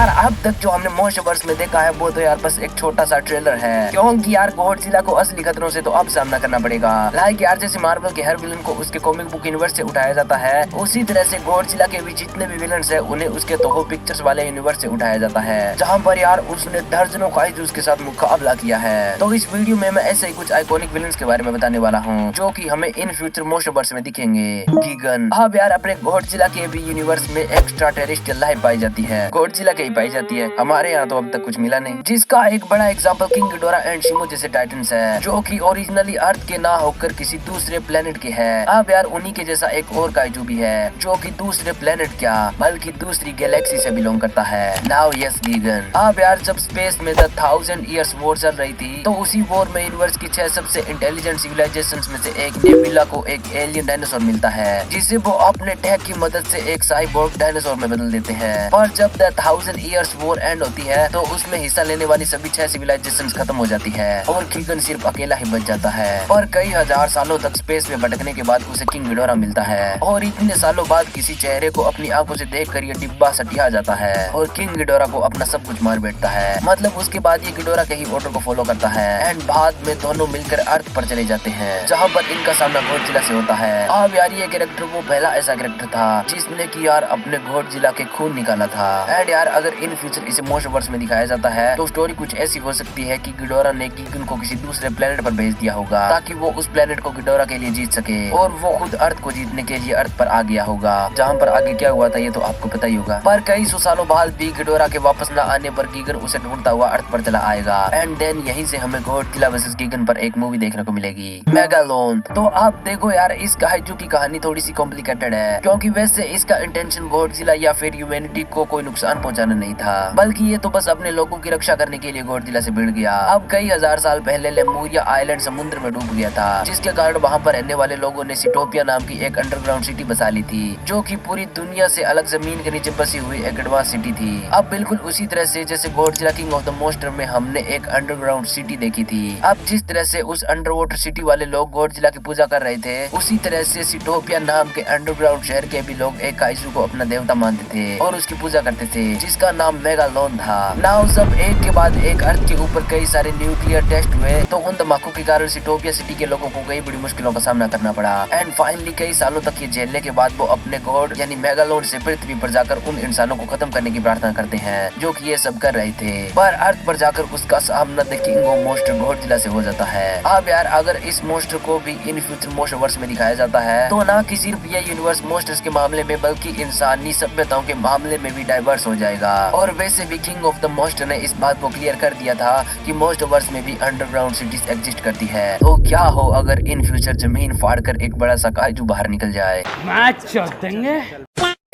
यार अब तक जो हमने मोस्टवर्स में देखा है वो तो यार बस एक छोटा सा ट्रेलर है, क्योंकि यार गॉडजिला को असली खतरों से तो अब सामना करना पड़ेगा। लाइक यार जैसे मार्वल के हर विलन को उसके कॉमिक बुक यूनिवर्स से उठाया जाता है, उसी तरह से गॉडजिला के भी जितने भी विलन्स है उन्हें उसके तोहो पिक्चर्स वाले यूनिवर्स से उठाया जाता है, जहाँ पर यार उसने दर्जनों काइजूस के साथ मुकाबला किया है। तो इस वीडियो में मैं ऐसे ही कुछ आइकॉनिक विलन्स के बारे में बताने वाला हूँ जो कि हमें इन फ्यूचर मोस्टवर्स में दिखेंगे। गीगन। अब यार अपने गॉडजिला के भी यूनिवर्स में एक्स्ट्रा टेरेस्ट्रियल लाइफ पाई जाती है, गॉडजिला के ही पाई जाती है, हमारे यहाँ तो अब तक कुछ मिला नहीं। जिसका एक बड़ा एग्जांपल किंग गिडोरा एंड शिमो जैसे टाइटन्स है, जो कि ओरिजिनली अर्थ के ना होकर किसी दूसरे प्लेनेट के है। अब यार उन्हीं के जैसा एक और काइजू भी है जो कि दूसरे प्लेनेट क्या बल्कि दूसरी गैलेक्सी से बिलोंग करता है। नाउ यस गीगन। अब यार जब स्पेस में द 1000 इयर्स वॉर चल रही थी तो उसी वॉर में यूनिवर्स की 6 सबसे इंटेलिजेंट सिविलाइजेशंस में से एक नेबुला को एक एलियन डायनासोर मिलता है, जिसे वो अपने टैग की मदद से एक साइबोर्ग डायनासोर में बदल देते हैं। पर जब द 1000 इयर्स वॉर एंड होती है तो उसमें हिस्सा लेने वाली सभी 6 सिविलाइजेशंस खत्म हो जाती है और गीगन सिर्फ अकेला ही बच जाता है। और कई हजार सालों तक स्पेस में भटकने के बाद उसे किंग गिडोरा मिलता है और इतने सालों बाद किसी चेहरे को अपनी आंखों से देखकर ये डिब्बा सटिया जाता है और किंग गिडोरा को अपना सब कुछ मार बैठता है। मतलब उसके बाद ये गिडोरा के ही ऑर्डर को फॉलो करता है एंड बाद में दोनों मिलकर अर्थ पर चले जाते हैं, जहाँ पर इनका सामना गॉडजिला से होता है। अब यार ये कैरेक्टर वो पहला ऐसा कैरेक्टर था जिसने कि यार अपने गॉडजिला के खून निकाला था। एंड यार अगर इन फ्यूचर इसे मोस्टवर्स में दिखाया जाता है तो स्टोरी कुछ ऐसी हो सकती है कि गिडोरा ने गीगन को किसी दूसरे प्लेनेट पर भेज दिया होगा ताकि वो उस प्लेनेट को गिडोरा के लिए जीत सके और वो खुद अर्थ को जीतने के लिए अर्थ पर आ गया होगा, जहाँ पर आगे क्या हुआ था ये तो आपको पता ही होगा। पर कई सौ सालों बाद भी गिडोरा के वापस न आने पर गीगन उसे ढूंढता हुआ अर्थ पर चला आएगा एंड देन यहीं से हमें गॉडजिला वर्सेस गीगन पर एक मूवी देखने को मिलेगी, मेगालोन। तो आप देखो यार इस काइजू की कहानी थोड़ी सी कॉम्प्लिकेटेड है, क्योंकि वैसे इसका इंटेंशन गॉडजिला या फिर ह्यूमैनिटी को कोई नुकसान पहुंचाना नहीं था, बल्कि ये तो बस अपने लोगों की रक्षा करने के लिए गॉडजिला से भिड़ गया। अब कई हजार साल पहले लेमुरिया आइलैंड समुद्र में डूब गया था, जिसके कारण वहाँ पर रहने वाले लोगों ने सिटोपिया नाम की एक अंडरग्राउंड सिटी बसा ली थी, जो कि पूरी दुनिया से अलग जमीन के नीचे बसी हुई एक एडवांस सिटी थी। अब बिल्कुल उसी तरह से जैसे Godzilla king of the monster में हमने एक अंडरग्राउंड सिटी देखी थी। अब जिस तरह से उस अंडर वाटर सिटी वाले लोग गॉडजिला की पूजा कर रहे थे, उसी तरह से सिटोपिया नाम के अंडरग्राउंड शहर के भी लोग एक काइजू को अपना देवता मानते थे और उसकी पूजा करते थे, जिसका नाम मेगालोन था। नाउ सब एक के बाद एक अर्थ के ऊपर कई सारे न्यूक्लियर टेस्ट हुए, तो उन धमाकों के कारण सिटोपिया सिटी के लोगों को कई बड़ी मुश्किलों का सामना करना पड़ा एंड फाइनली कई सालों तक ये झेलने के बाद वो अपने गॉड यानी मेगालोन से पृथ्वी पर जाकर उन इंसानों को खत्म करने की प्रार्थना करते हैं जो कि ये सब कर रहे थे। पर अर्थ पर जाकर उसका सामना the king of monster Godzilla से हो जाता है। अब यार अगर इस मॉन्स्टर को भी इन फ्यूचर मोस्टवर्स में दिखाया जाता है तो ना कि सिर्फ ये यूनिवर्स मॉन्स्टर्स के मामले में बल्कि इंसानी सभ्यताओं के मामले में भी डाइवर्स हो जाएगा। और वैसे भी किंग ऑफ द मॉन्स्टर ने इस बात को क्लियर कर दिया था कि मोस्टवर्स में भी अंडरग्राउंड सिटीज एग्जिस्ट करती है। तो क्या हो अगर इन फ्यूचर जमीन फाड़कर एक बड़ा सा काइजू बाहर निकल जाए।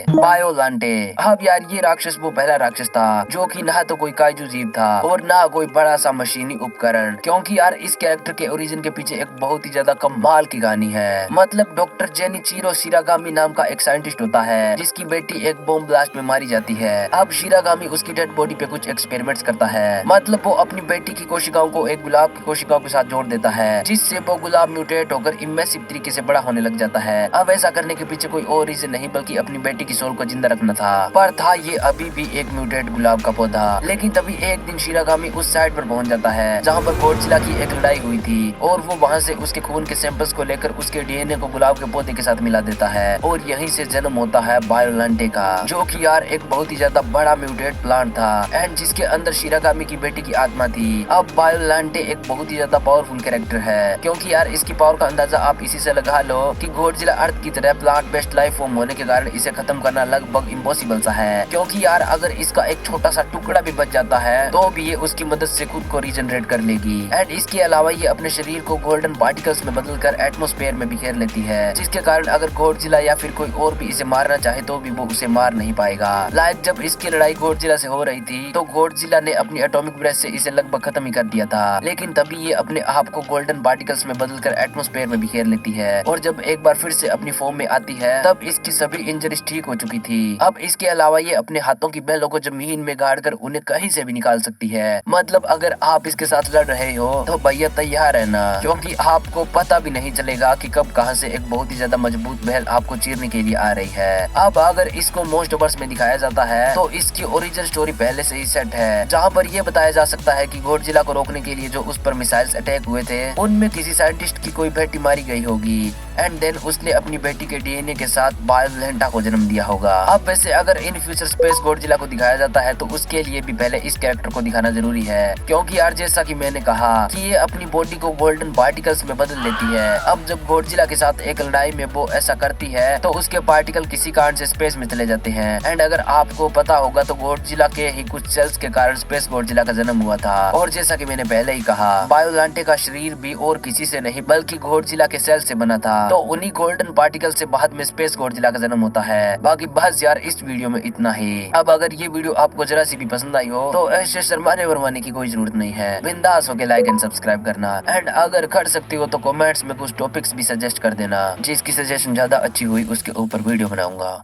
बायोलांटे। अब यार ये राक्षस वो पहला राक्षस था जो कि ना तो कोई काइजू जीव था और ना कोई बड़ा सा मशीनी उपकरण, क्योंकि यार इस कैरेक्टर के ओरिजिन के पीछे एक बहुत ही ज्यादा कमाल की कहानी है। मतलब डॉक्टर जेनिचिरो शिरागामी नाम का एक साइंटिस्ट होता है जिसकी बेटी एक बॉम्ब ब्लास्ट में मारी जाती है। अब शिरागामी उसकी डेड बॉडी पे कुछ एक्सपेरिमेंट्स करता है, मतलब वो अपनी बेटी की कोशिकाओं को एक गुलाब की कोशिकाओं के साथ जोड़ देता है, जिससे वो गुलाब म्यूटेट होकर इमेसिव तरीके से बड़ा होने लग जाता है। अब ऐसा करने के पीछे कोई और रीजन नहीं बल्कि अपनी बेटी की सोल को जिंदा रखना था, पर था ये अभी भी एक म्यूटेट गुलाब का पौधा। लेकिन तभी एक दिन शिरागामी उस साइड पर पहुंच जाता है जहां पर गॉडजिला की एक लड़ाई हुई थी और वो वहां से उसके खून के सैंपल्स को लेकर उसके डीएनए को गुलाब के पौधे के साथ मिला देता है और यहीं से जन्म होता है बायोलांटे का, जो कि यार एक बहुत ही ज्यादा बड़ा म्यूटेट प्लांट था एंड जिसके अंदर शिरागामी की बेटी की आत्मा थी। अब बायोलांटे एक बहुत ही ज्यादा पावरफुल कैरेक्टर है, क्योंकि यार इसकी पावर का अंदाजा आप इसी से लगा लो कि गॉडजिला अर्थ की तरह प्लांट बेस्ड लाइफ फॉर्म होने के कारण इसे खत्म करना लगभग इम्पॉसिबल सा है, क्योंकि यार अगर इसका एक छोटा सा टुकड़ा भी बच जाता है तो भी ये उसकी मदद से खुद को रीजनरेट कर लेगी एंड इसके अलावा ये अपने शरीर को गोल्डन पार्टिकल्स में बदलकर एटमॉस्फेयर में बिखेर लेती है, जिसके कारण अगर गॉडजिला या फिर कोई और भी इसे मारना चाहे तो भी वो उसे मार नहीं पाएगा। लाइक जब इसकी लड़ाई गॉडजिला से हो रही थी तो गॉडजिला ने अपनी एटॉमिक ब्रेथ से इसे लगभग खत्म ही कर दिया था, लेकिन तभी ये अपने आप को गोल्डन पार्टिकल्स में बदलकर एटमॉस्फेयर में बिखेर लेती है और जब एक बार फिर से अपनी फॉर्म में आती है तब इसकी सभी इंजरीज ठीक हो चुकी थी। अब इसके अलावा ये अपने हाथों की बेलों को जमीन में गाड़ कर उन्हें कहीं से भी निकाल सकती है। मतलब अगर आप इसके साथ लड़ रहे हो तो भैया तैयार रहना, क्योंकि आपको पता भी नहीं चलेगा कि कब कहां से एक बहुत ही ज्यादा मजबूत बेल आपको चीरने के लिए आ रही है। अब अगर इसको मोस्ट ओवर्स में दिखाया जाता है तो इसकी ओरिजिनल स्टोरी पहले से ही सेट है, जहां पर यह बताया जा सकता है कि गॉडजिला को रोकने के लिए जो उस पर मिसाइल्स अटैक हुए थे उनमें किसी साइंटिस्ट की कोई बेटी मारी गई होगी एंड देन उसने अपनी बेटी के डीएनए के साथ बायोलेंटा को जन्म दिया होगा। अब वैसे अगर इन फ्यूचर स्पेस गॉडजिला को दिखाया जाता है तो उसके लिए भी पहले इस कैरेक्टर को दिखाना जरूरी है, क्योंकि यार जैसा कि मैंने कहा कि ये अपनी बॉडी को गोल्डन पार्टिकल्स में बदल लेती है। अब जब गॉडजिला के साथ एक लड़ाई में वो ऐसा करती है तो उसके पार्टिकल किसी कारण से स्पेस में चले जाते हैं एंड अगर आपको पता होगा तो गॉडजिला के ही कुछ सेल्स के कारण स्पेस गॉडजिला का जन्म हुआ था। और जैसा कि मैंने पहले ही कहा, बायोलेंटे का शरीर भी और किसी से नहीं बल्कि गॉडजिला के सेल से बना था, तो उन्हीं गोल्डन पार्टिकल से बाद में स्पेस गॉडजिला का जन्म होता है। बाकी बस यार इस वीडियो में इतना ही। अब अगर ये वीडियो आपको जरा सी भी पसंद आई हो तो ऐसे शर्माने वरमाने की कोई जरूरत नहीं है, बिंदास होके लाइक एंड सब्सक्राइब करना एंड अगर कर सकती हो तो कमेंट्स में कुछ टॉपिक्स भी सजेस्ट कर देना, जिसकी सजेशन ज्यादा अच्छी हुई उसके ऊपर वीडियो बनाऊंगा।